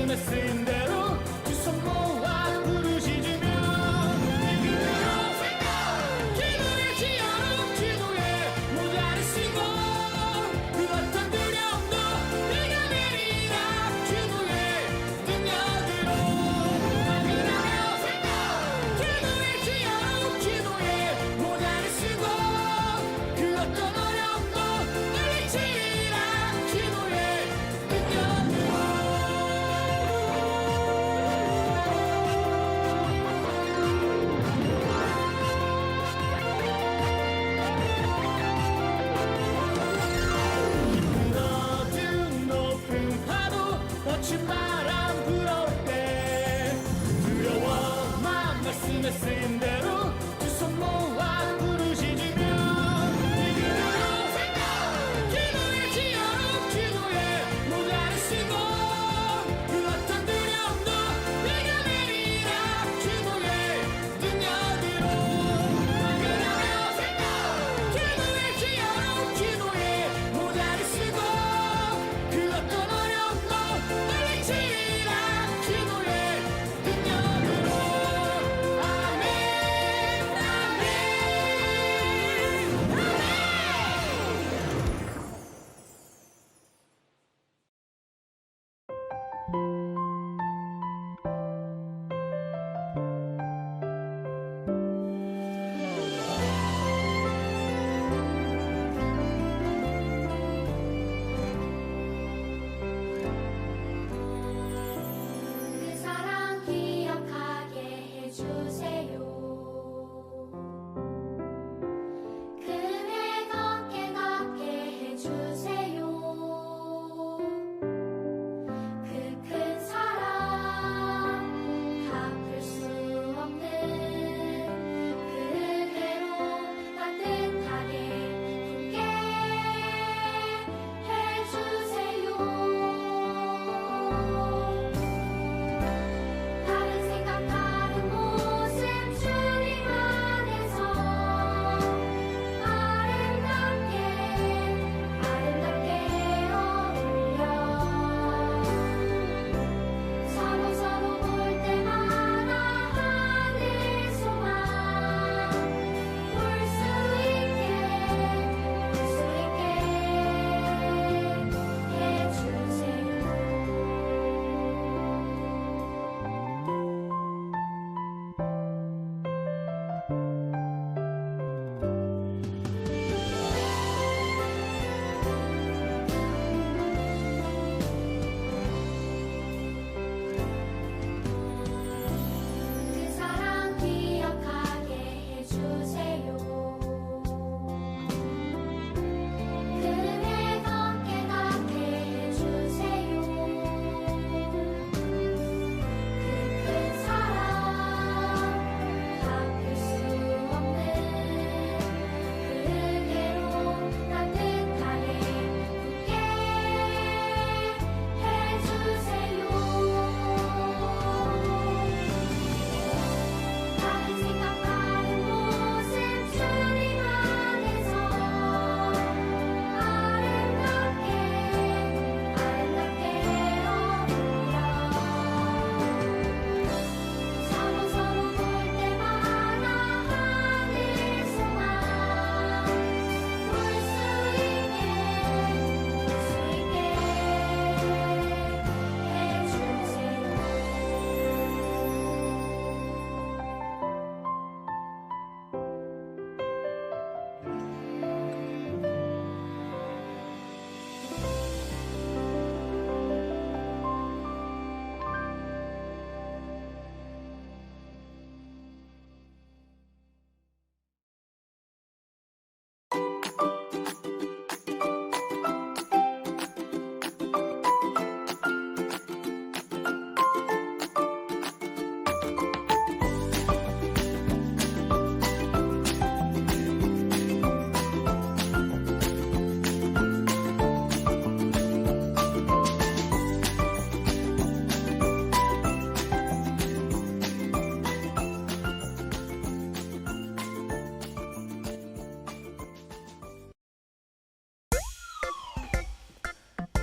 말씀에 쓰인 대로 두 손 모아 부르짖으며 기도의 지어로 기도에 모자를 쓰고 그 어떤 두려움도 내가 내리라 기도의 능력으로 기도의 지어로 기도에 모자를 쓰고 그 어떤 어려움도 물리치리라 기도의 능력으로 너든 높은 파도 거친 바람 불어올 때 두려워만 말씀에 쓰인 대로 두 손 모아 부르짖으며 기도의 지어로 기도에 모자를 쓰고 그 어떤 두려움도 내가 내리라 기도의 능력으로 기도의 지어로 기도에 모자를 쓰고 그 어떤 어려움도 물리치리라 기도의 능력으로 아멘 아멘 그 사랑 기억하게 해주세요. 그대 걷게 해주세요. 그 큰 사랑 갚을 수 없는 그대로 따뜻하게 품게 해주세요. 다른 생각 다른 모습 주님 안에서 아름답게 어울려 서로 볼 때마다 하늘 소망 볼 수 있게 그 사랑 기억하게 해주세요. 그대 걷게 해주세요. 그 큰 사랑 갚을 수 없는 그대로 따뜻하게 품게 해주세요. 다른 생각 다른 모습 주님 안에서 아름답게 어울려 서로 볼 때마다 하늘 소망 볼 수 있게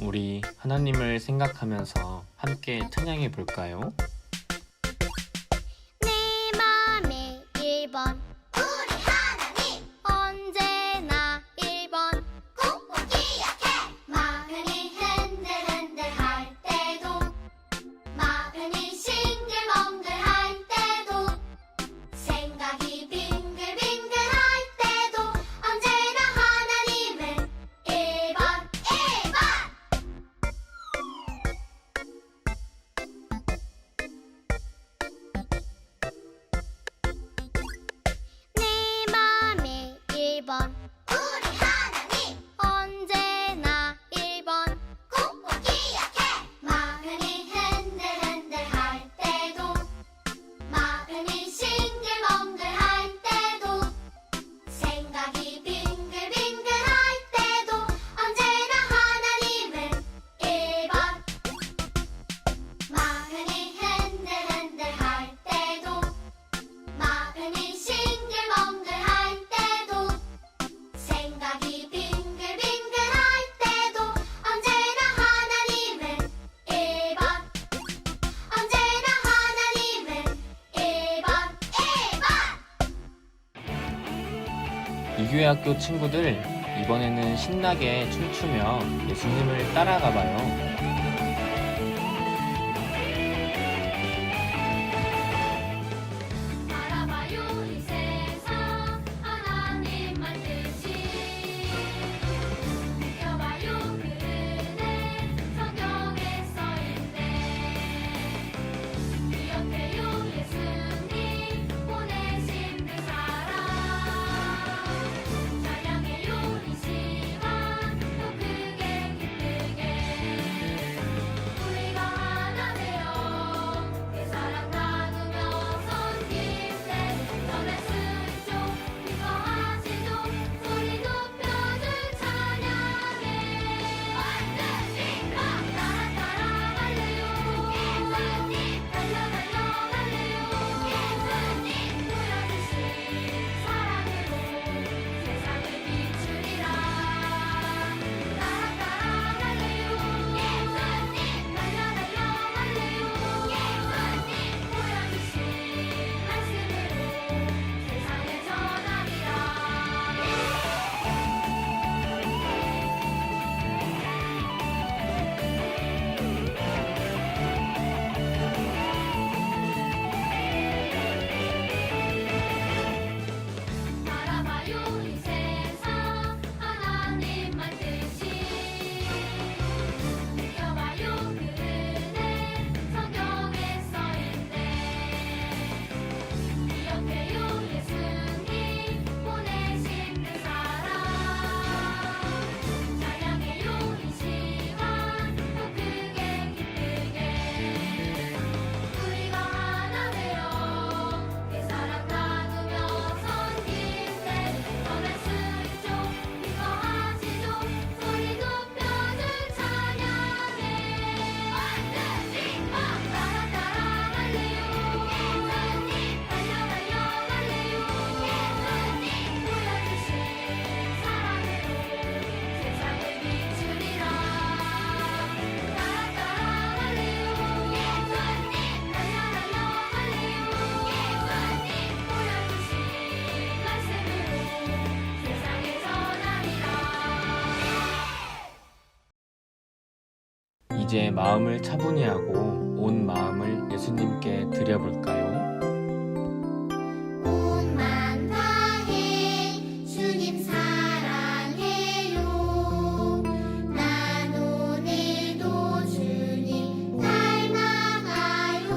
우리 하나님을 생각하면서 함께 찬양해 볼까요? 내 맘의 1번 우리 하나님 언제나 1번 꼭 기억해 마음이 흔들흔들 할 때도 마음이 싱글벙글 할 때도 생각이 빙글빙글 할 때도 언제나 하나님은 1번 1번 내 맘의 1번 우리 하나님 언제나 1번 꼭 기억해 마음이 흔들흔들 할 때도 마음이 싱글벙글 할 때도 생각이 빙글빙글 할 때도 언제나 하나님은 1번 마음이 흔들흔들 할 때도 마음이 싱글벙글 할 때도 생각이 빙글빙글 할 때도 언제나 하나님은 1번 언제나 하나님은 1번 1번 이교회학교 친구들, 이번에는 신나게 춤추며 예수님을 따라가 봐요. 바라봐요 이 세상 하나님만 뜻이 느껴봐요 그 은혜 성경에 써있네 기억해요 예수님 보내신 그 사랑 찬양해요 이 시간 또 크게 기쁘게 우리가 하나 되어 그 사랑 나누며 섬길 때 전할 수 있죠 기뻐하시죠 소리 높여줄 찬양해 완전히 따라 따라 할래요 예수님 달려 달려 할래요 예수님 보여주신 사랑으로 세상을 비추리라 따라 따라 할래요 예수님 달려 달려 할래요 예수님 보여주신 말씀으로 세상에 전하리라 바라봐요 이 세상 하나님만 뜻이 느껴봐요 그 은혜 성경에 써있네 기억해요 예수님 보내신 그 사랑 찬양해요 이 시간 또 크게 기쁘게 우리가 하나 되어 그 사랑 나누며 섬길 때 전할 수 있죠 기뻐하시죠 소리 높여줄 찬양해 완전히 따라 따라 할래요 예수님 달려 달려 할래요 예수님 보여주신 사랑으로 세상을 비추리라 따라 따라 할래요 예수님 달려 달려 할래요 예수님 보여주신 말씀으로 세상에 전하리라 이제 마음을 차분히 하고 온 마음을 예수님께 드려볼까요? 온 맘 다해 주님 사랑해요 난 오늘도 주님 닮아가요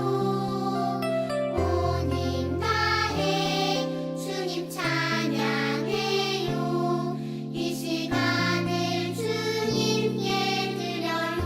온 힘 다해 주님 찬양해요 이 시간을 주님께 드려요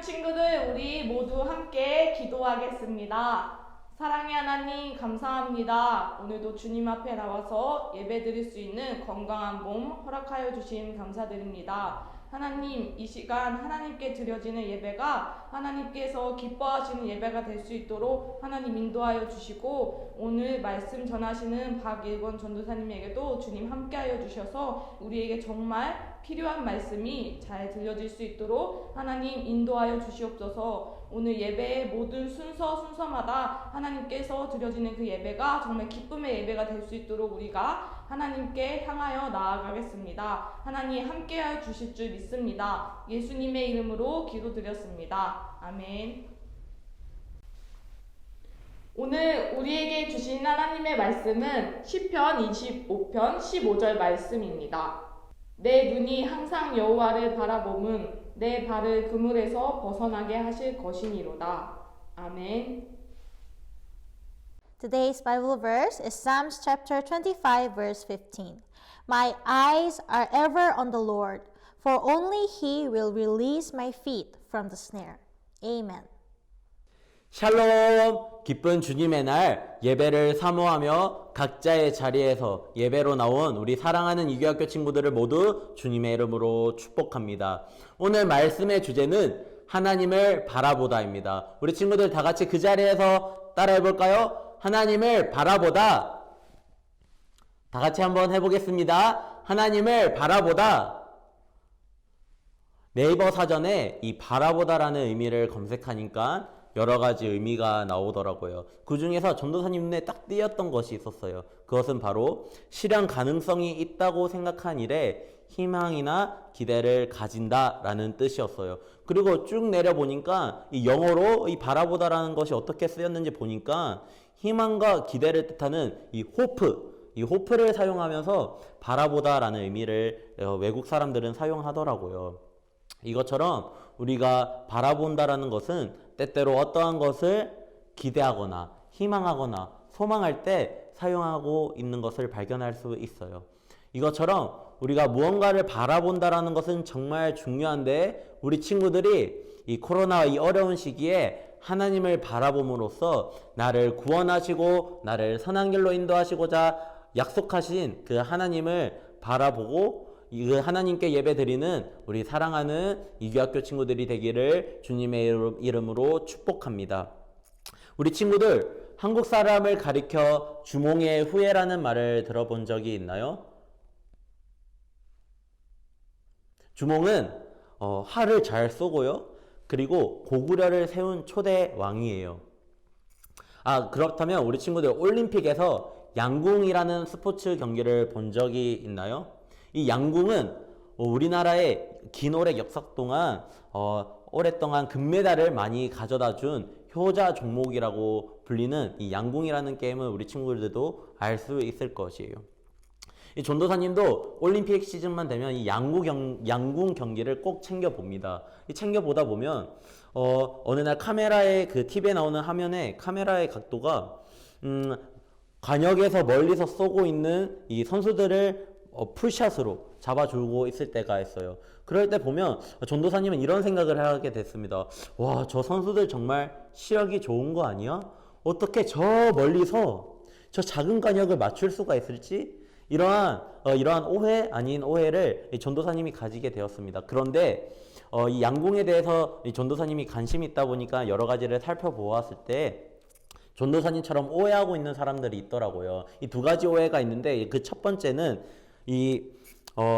주님학 친구들, 우리 모두 함께 기도하겠습니다. 사랑의 하나님, 감사합니다. 오늘도 주님 앞에 나와서 예배 드릴 수 있는 건강한 몸 허락하여 주심 감사드립니다. 하나님, 이 시간 하나님께 드려지는 예배가 하나님께서 기뻐하시는 예배가 될 수 있도록 하나님 인도하여 주시고, 오늘 말씀 전하시는 박일권 전도사님에게도 주님 함께하여 주셔서 우리에게 정말 필요한 말씀이 잘 들려질 수 있도록 하나님 인도하여 주시옵소서. 오늘 예배의 모든 순서마다 하나님께서 드려지는 그 예배가 정말 기쁨의 예배가 될 수 있도록 우리가 하나님께 향하여 나아가겠습니다. 하나님 함께하여 주실 줄 믿습니다. 예수님의 이름으로 기도드렸습니다. 아멘. 오늘 우리에게 주신 하나님의 말씀은 시편 25편 15절 말씀입니다. 내 눈이 항상 여호와를 바라봄은 내 발을 그물에서 벗어나게 하실 것이니로다. 아멘. Today's Bible verse is Psalms chapter 25 verse 15. My eyes are ever on the Lord, for only He will release my feet from the snare. Amen. 샬롬! 기쁜 주님의 날 예배를 사모하며 각자의 자리에서 예배로 나온 우리 사랑하는 이교학교 친구들을 모두 주님의 이름으로 축복합니다. 오늘 말씀의 주제는 하나님을 바라보다입니다. 우리 친구들 다 같이 그 자리에서 따라해 볼까요? 하나님을 바라보다. 다 같이 한번 해보겠습니다. 하나님을 바라보다. 네이버 사전에 이 바라보다라는 의미를 검색하니까 여러 가지 의미가 나오더라고요. 그 중에서 전도사님 눈에 딱 띄었던 것이 있었어요. 그것은 바로 실현 가능성이 있다고 생각한 일에 희망이나 기대를 가진다라는 뜻이었어요. 그리고 쭉 내려보니까 이 영어로 이 바라보다라는 것이 어떻게 쓰였는지 보니까 희망과 기대를 뜻하는 이 호프를 사용하면서 바라보다라는 의미를 외국 사람들은 사용하더라고요. 이것처럼 우리가 바라본다라는 것은 때때로 어떠한 것을 기대하거나 희망하거나 소망할 때 사용하고 있는 것을 발견할 수 있어요. 이것처럼 우리가 무언가를 바라본다라는 것은 정말 중요한데, 우리 친구들이 이 코로나 이 어려운 시기에 하나님을 바라봄으로써 나를 구원하시고 나를 선한 길로 인도하시고자 약속하신 그 하나님을 바라보고 그 하나님께 예배드리는 우리 사랑하는 이교학교 친구들이 되기를 주님의 이름으로 축복합니다. 우리 친구들, 한국 사람을 가리켜 주몽의 후예라는 말을 들어본 적이 있나요? 주몽은 활을 잘 쏘고요. 그리고 고구려를 세운 초대 왕이에요. 그렇다면 우리 친구들 올림픽에서 양궁이라는 스포츠 경기를 본 적이 있나요? 이 양궁은 우리나라의 긴 오래 역사 동안 오랫동안 금메달을 많이 가져다 준 효자 종목이라고 불리는 이 양궁이라는 게임을 우리 친구들도 알 수 있을 것이에요. 이 전도사님도 올림픽 시즌만 되면 이 양궁 경기를 꼭 챙겨봅니다. 이 챙겨보다 보면 어느 날 카메라에 그 TV에 나오는 화면에 카메라의 각도가 관역에서 멀리서 쏘고 있는 이 선수들을 풀샷으로 잡아주고 있을 때가 있어요. 그럴 때 보면 전도사님은 이런 생각을 하게 됐습니다. 와, 저 선수들 정말 시력이 좋은 거 아니야? 어떻게 저 멀리서 저 작은 관역을 맞출 수가 있을지? 이러한 오해 아닌 오해를 전도사님이 가지게 되었습니다. 그런데 이 양궁에 대해서 이 전도사님이 관심이 있다 보니까 여러 가지를 살펴보았을 때 전도사님처럼 오해하고 있는 사람들이 있더라고요. 이 두 가지 오해가 있는데, 그 첫 번째는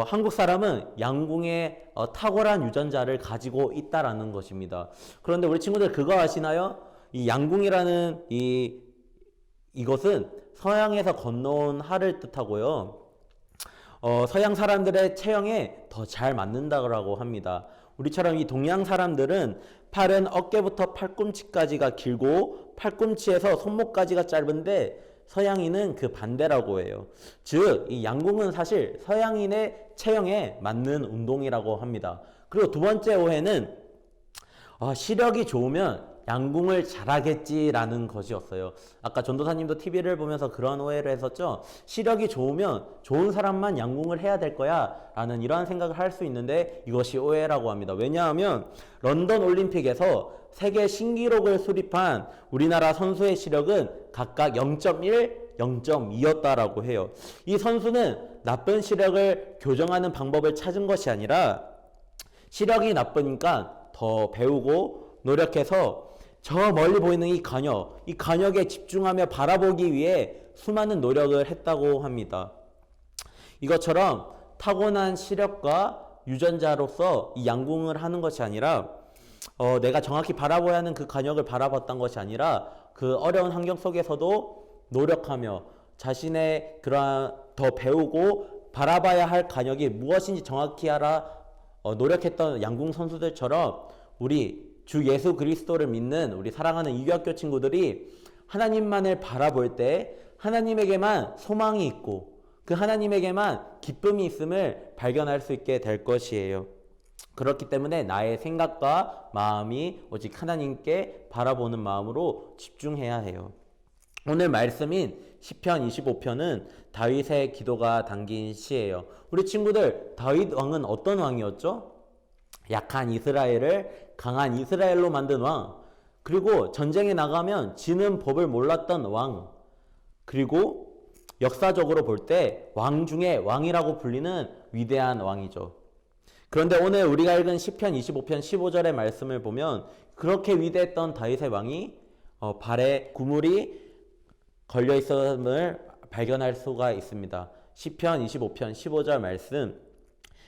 한국 사람은 양궁에 탁월한 유전자를 가지고 있다라는 것입니다. 그런데 우리 친구들 그거 아시나요? 이 양궁이라는 이것은 서양에서 건너온 활을 뜻하고요. 서양 사람들의 체형에 더 잘 맞는다고 합니다. 우리처럼 이 동양 사람들은 팔은 어깨부터 팔꿈치까지가 길고 팔꿈치에서 손목까지가 짧은데 서양인은 그 반대라고 해요. 즉, 이 양궁은 사실 서양인의 체형에 맞는 운동이라고 합니다. 그리고 두 번째 오해는 시력이 좋으면 양궁을 잘하겠지라는 것이었어요. 아까 전도사님도 TV를 보면서 그런 오해를 했었죠. 시력이 좋으면 좋은 사람만 양궁을 해야 될 거야 라는 이러한 생각을 할 수 있는데 이것이 오해라고 합니다. 왜냐하면 런던 올림픽에서 세계 신기록을 수립한 우리나라 선수의 시력은 각각 0.1, 0.2였다라고 해요. 이 선수는 나쁜 시력을 교정하는 방법을 찾은 것이 아니라 시력이 나쁘니까 더 배우고 노력해서 저 멀리 보이는 이 간역에 집중하며 바라보기 위해 수많은 노력을 했다고 합니다. 이것처럼 타고난 시력과 유전자로서 이 양궁을 하는 것이 아니라 내가 정확히 바라봐야 하는 그 간역을 바라봤던 것이 아니라 그 어려운 환경 속에서도 노력하며 자신의 그러한 더 배우고 바라봐야 할 간역이 무엇인지 정확히 알아 노력했던 양궁 선수들처럼 우리 주 예수 그리스도를 믿는 우리 사랑하는 이교학교 친구들이 하나님만을 바라볼 때 하나님에게만 소망이 있고 그 하나님에게만 기쁨이 있음을 발견할 수 있게 될 것이에요. 그렇기 때문에 나의 생각과 마음이 오직 하나님께 바라보는 마음으로 집중해야 해요. 오늘 말씀인 시편 25편은 다윗의 기도가 담긴 시예요. 우리 친구들, 다윗 왕은 어떤 왕이었죠? 약한 이스라엘을 강한 이스라엘로 만든 왕, 그리고 전쟁에 나가면 지는 법을 몰랐던 왕, 그리고 역사적으로 볼 때 왕 중에 왕이라고 불리는 위대한 왕이죠. 그런데 오늘 우리가 읽은 시편 25편 15절의 말씀을 보면 그렇게 위대했던 다윗의 왕이 발에 구물이 걸려 있음을 발견할 수가 있습니다. 시편 25편 15절 말씀,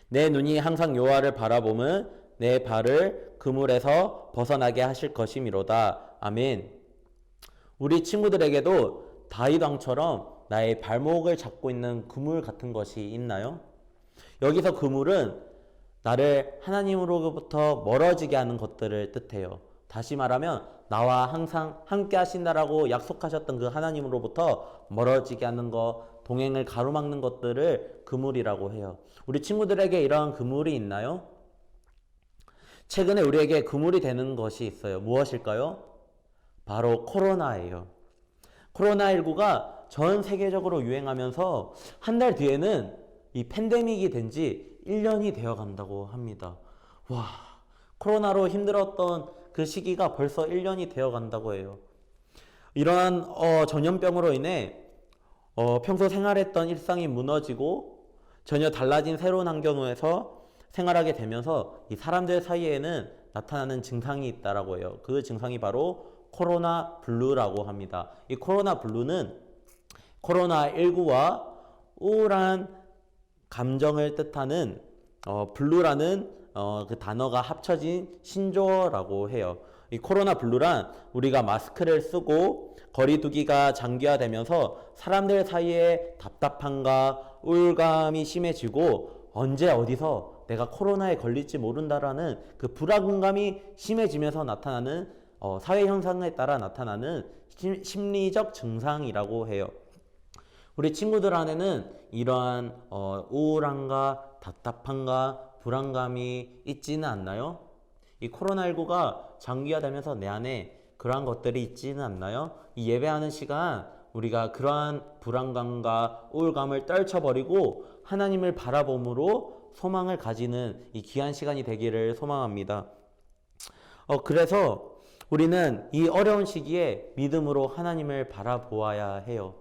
내 눈이 항상 여호와를 바라보면 내 발을 그물에서 벗어나게 하실 것이미로다. 아멘. 우리 친구들에게도 다윗 왕처럼 나의 발목을 잡고 있는 그물 같은 것이 있나요? 여기서 그물은 나를 하나님으로부터 멀어지게 하는 것들을 뜻해요. 다시 말하면 나와 항상 함께 하신다라고 약속하셨던 그 하나님으로부터 멀어지게 하는 것, 동행을 가로막는 것들을 그물이라고 해요. 우리 친구들에게 이러한 그물이 있나요? 최근에 우리에게 그물이 되는 것이 있어요. 무엇일까요? 바로 코로나예요. 코로나19가 전 세계적으로 유행하면서 한 달 뒤에는 이 팬데믹이 된 지 1년이 되어 간다고 합니다. 와, 코로나로 힘들었던 그 시기가 벌써 1년이 되어 간다고 해요. 이러한 전염병으로 인해 평소 생활했던 일상이 무너지고 전혀 달라진 새로운 환경에서 생활하게 되면서 이 사람들 사이에는 나타나는 증상이 있다라고 해요. 그 증상이 바로 코로나 블루라고 합니다. 이 코로나 블루는 코로나19와 우울한 감정을 뜻하는 블루라는 그 단어가 합쳐진 신조어라고 해요. 이 코로나 블루란 우리가 마스크를 쓰고 거리두기가 장기화되면서 사람들 사이에 답답함과 우울감이 심해지고 언제 어디서 내가 코로나에 걸릴지 모른다라는 그 불안감이 심해지면서 나타나는 사회 현상에 따라 나타나는 심리적 증상이라고 해요. 우리 친구들 안에는 이러한 우울함과 답답함과 불안감이 있지는 않나요? 이 코로나19가 장기화되면서 내 안에 그러한 것들이 있지는 않나요? 이 예배하는 시간 우리가 그러한 불안감과 우울감을 떨쳐버리고 하나님을 바라봄으로 소망을 가지는 이 귀한 시간이 되기를 소망합니다. 그래서 우리는 이 어려운 시기에 믿음으로 하나님을 바라보아야 해요.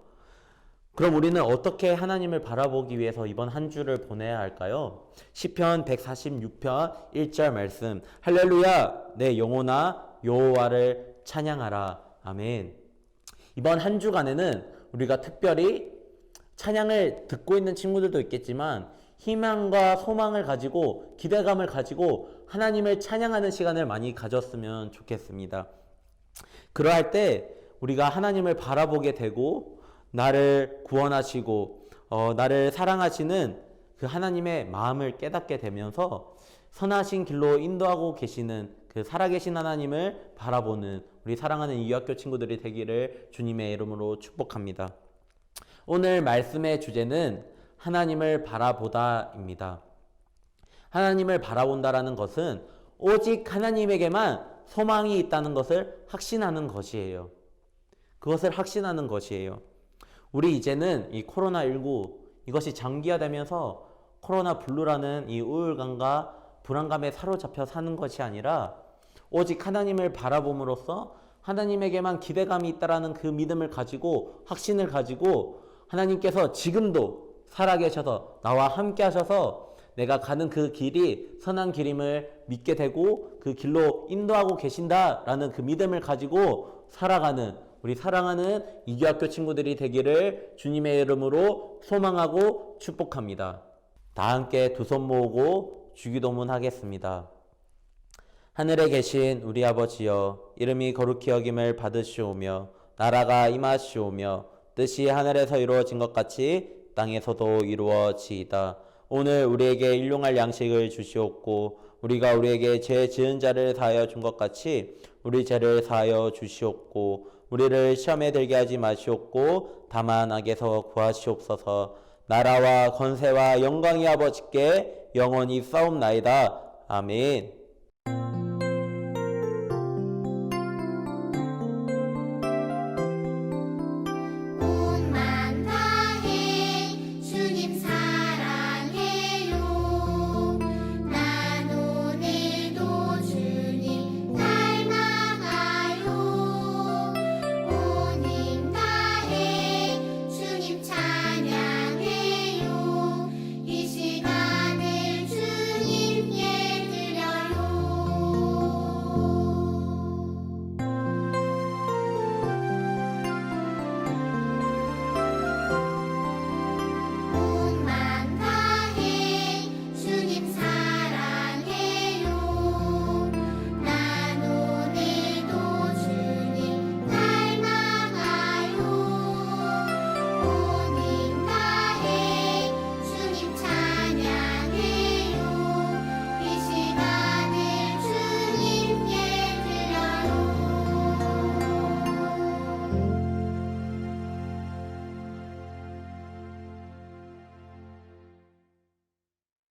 그럼 우리는 어떻게 하나님을 바라보기 위해서 이번 한 주를 보내야 할까요? 시편 146편 1절 말씀, 할렐루야 내 영혼아 여호와를 찬양하라. 아멘. 이번 한 주간에는 우리가 특별히 찬양을 듣고 있는 친구들도 있겠지만 희망과 소망을 가지고 기대감을 가지고 하나님을 찬양하는 시간을 많이 가졌으면 좋겠습니다. 그러할 때 우리가 하나님을 바라보게 되고 나를 구원하시고 나를 사랑하시는 그 하나님의 마음을 깨닫게 되면서 선하신 길로 인도하고 계시는 그 살아계신 하나님을 바라보는 우리 사랑하는 이학교 친구들이 되기를 주님의 이름으로 축복합니다. 오늘 말씀의 주제는 하나님을 바라보다입니다. 하나님을 바라본다라는 것은 오직 하나님에게만 소망이 있다는 것을 확신하는 것이에요. 그것을 확신하는 것이에요. 우리 이제는 이 코로나19 이것이 장기화되면서 코로나 블루라는 이 우울감과 불안감에 사로잡혀 사는 것이 아니라 오직 하나님을 바라봄으로써 하나님에게만 기대감이 있다라는 그 믿음을 가지고 확신을 가지고 하나님께서 지금도 살아계셔서 나와 함께 하셔서 내가 가는 그 길이 선한 길임을 믿게 되고 그 길로 인도하고 계신다라는 그 믿음을 가지고 살아가는 우리 사랑하는 이교학교 친구들이 되기를 주님의 이름으로 소망하고 축복합니다. 다 함께 두 손 모으고 주기도문 하겠습니다. 하늘에 계신 우리 아버지여, 이름이 거룩히 여김을 받으시오며 나라가 임하시오며 뜻이 하늘에서 이루어진 것 같이 땅에서도 이루어지이다. 오늘 우리에게 일용할 양식을 주시옵고 우리가 우리에게 죄 지은 자를 사하여 준 것 같이 우리 죄를 사하여 주시옵고 우리를 시험에 들게 하지 마시옵고 다만 악에서 구하시옵소서. 나라와 권세와 영광이 아버지께 영원히 싸움나이다. 아멘.